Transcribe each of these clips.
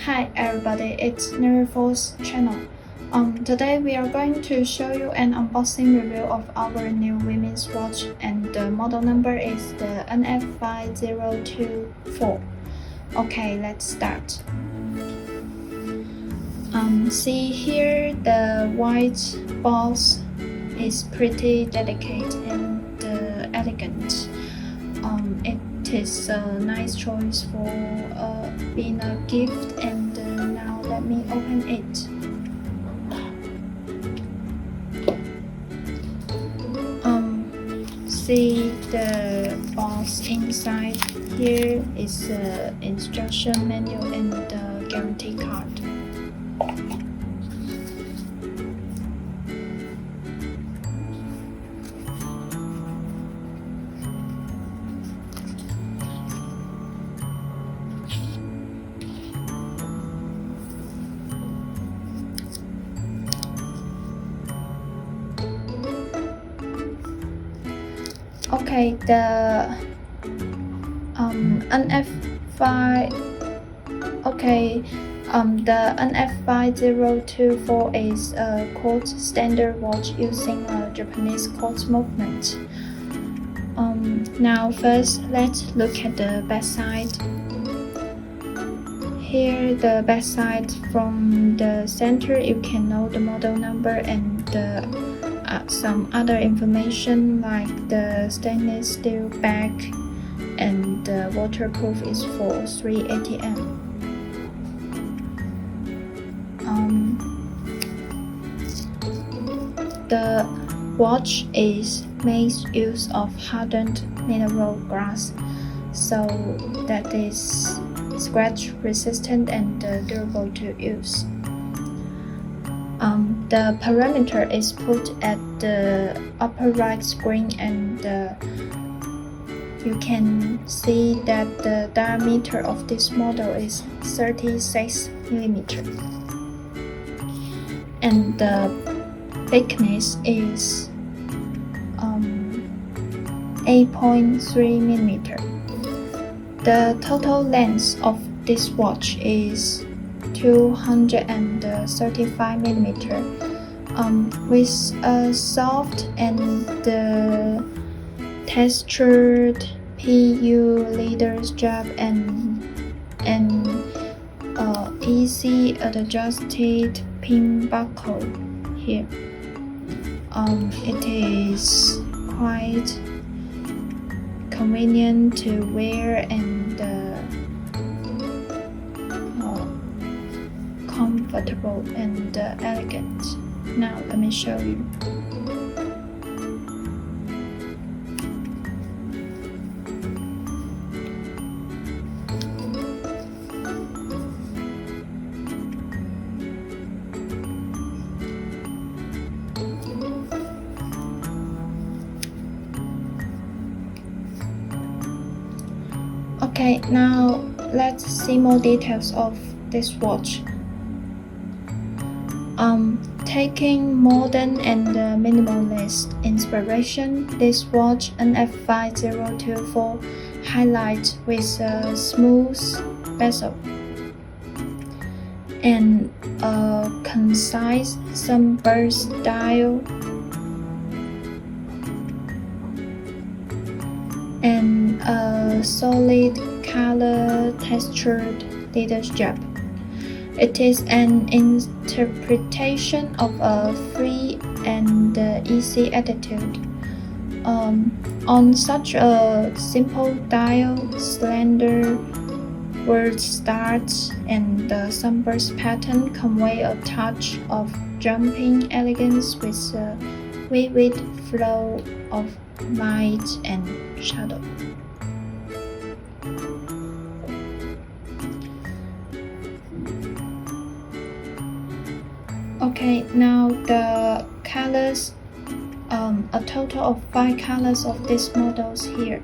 Hi everybody, it's NAVIFORCE channel. Today we are going to show you an unboxing review of our new women's watch, and the model number is the NF5024. Okay, let's start. See here, the white box is pretty delicate and elegant. It is a nice choice for being a gift, and now let me open it. See the box inside. Here is the instruction manual and the guarantee card. Okay, the NF5024 is a Quartz standard watch using a Japanese quartz movement. Now first, let's look at the back side. Here, the back side, from the center, you can know the model number and some other information like the stainless steel back, and the waterproof is for 380 ATM. The watch makes use of hardened mineral glass, so that is scratch resistant and durable to use. The parameter is put at the upper right screen, and you can see that the diameter of this model is 36 mm, and the thickness is 8.3 mm. The total length of this watch is 235 mm, with a soft and textured PU leather strap and easy adjusted pin buckle here. It is quite convenient to wear and comfortable and elegant. Now let me show you. Okay, now let's see more details of this watch. Taking modern and minimalist inspiration, this watch NF5024 highlights with a smooth bezel and a concise sunburst style, and a solid color textured leather strap. It is an interpretation of a free and easy attitude. On such a simple dial, slender word starts and the sunburst pattern convey a touch of jumping elegance with a vivid flow of light and shadow. Okay, now the colors, a total of 5 colors of these models here.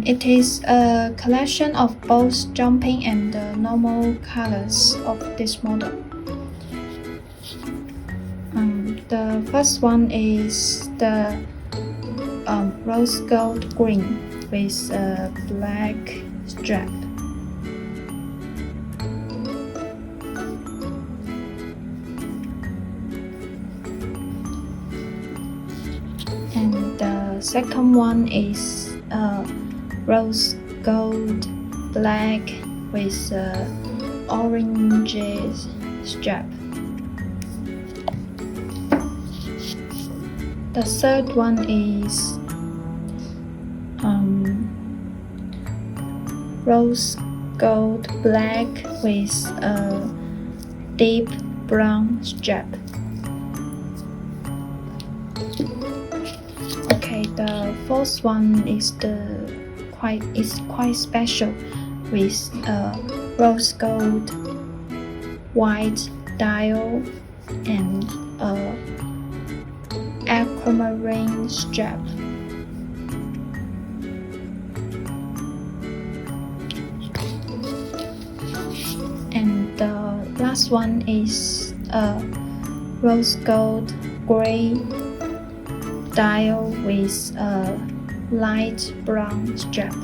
It is a collection of both jumping and normal colors of this model. The first one is the rose gold green with a black strap. second one is rose gold black with orange strap. The third one is rose gold black with a deep brown strap. Okay, the fourth one is quite special with a rose gold white dial and a aquamarine strap. And the last one is a rose gold gray dial with a light brown strap.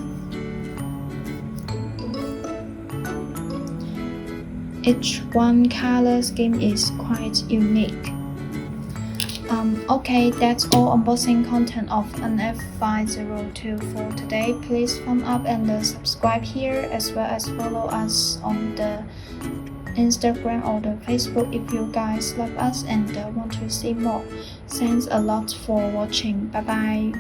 Each one color scheme is quite unique. Okay, that's all unboxing content of NF5024 today. Please thumb up and subscribe here, as well as follow us on the Instagram or the Facebook if you guys love us and want to see more. Thanks a lot for watching. Bye bye.